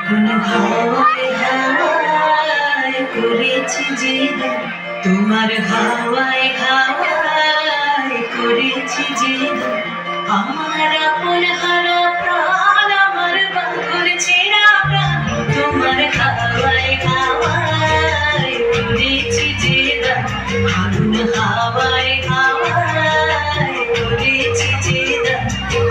হাওয়ায় হাওয়ায় করেছি যে তোমার হাওয়ায় হাওয়ায় করেছি যে আমার আপন হারা প্রাণ আমার বাঁধন ছেঁড়া প্রাণ তোমার হাওয়ায় হাওয়ায় করেছি যে আগুন হাওয়ায় হাওয়ায় করেছি যে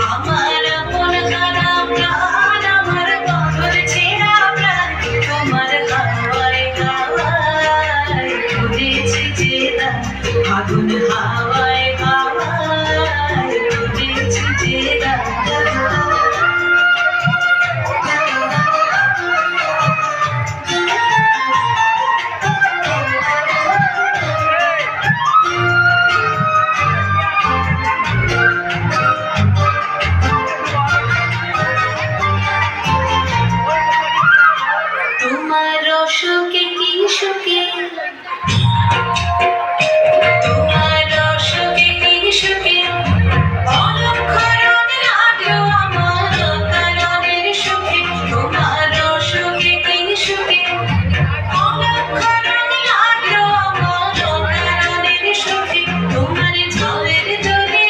আমার আপন হারা প্রাণ আমার বাঁধন ছেঁড়া প্রাণ তোমার হাওয়ায় হাওয়ায় করেছি যে আগুন হাওয়ায় হাওয়ায় করেছি যে তোমার অসুখে কি সুখে তোমার অসুখে কি সুখে অলক্ষরণ লাগলো আমার কারণের সুখে তোমার অসুখে কি সুখে অলক্ষরণ লাগলো আমার কারণের সুখে তোমার ঝড়ের জলে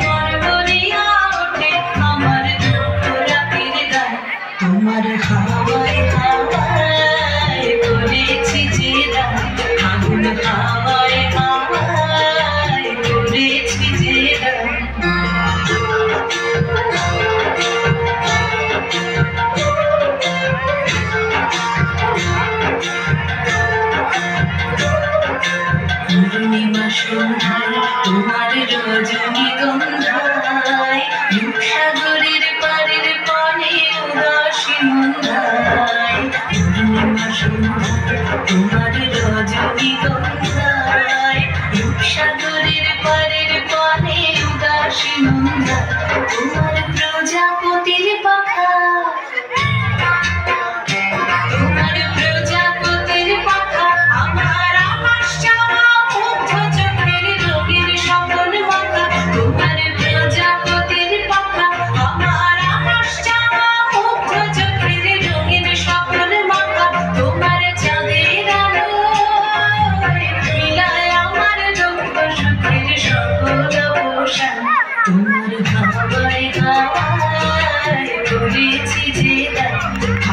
মন ভরিয়া ওঠে আমার দুঃখ রাতের গান তোমার হাওয়ায় হাওয়ায় করেছি যে আগুন হাওয়ায় হাওয়ায় করেছি যে পূর্ণিমা সন্ধ্যায় তোমার রজনীগন্ধায় রূপসাগরের পাড়ের পানে উদাসী মন্দায় পূর্ণিমা সন্ধ্যায় তোমার রজনীগন্ধায় রূপসাগরের পাড়ের পানে উদাসী মন্দায় তোমার প্রজাপতির পাখা তোমার প্রজাপতির পাখা আমার আকাশ চাওয়া মুগ্ধ চোখের রঙিন স্বপ্ন মাখা তোমার প্রজাপতির পাখা আমার আকাশ চাওয়া মুগ্ধ চোখের রঙিন স্বপ্ন মাখা তোমার চাঁদের আলোয় মিলায় আমার দুঃখ সুখের সকল অবসান তোমার হাওয়ায় হাওয়ায় করেছি যে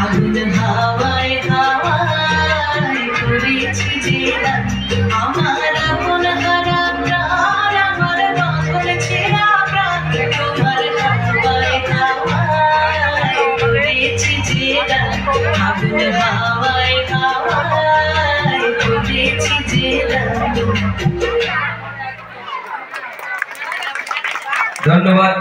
আগুন হাওয়ায় হাওয়ায় করেছি যে আমার আপন হারা প্রাণ আমার বাঁধন ছেঁড়া প্রাণ তোমার হাওয়ায় হাওয়ায় করেছি যে আগুন হাওয়ায় হাওয়ায় করেছি যে ধন্যবাদ।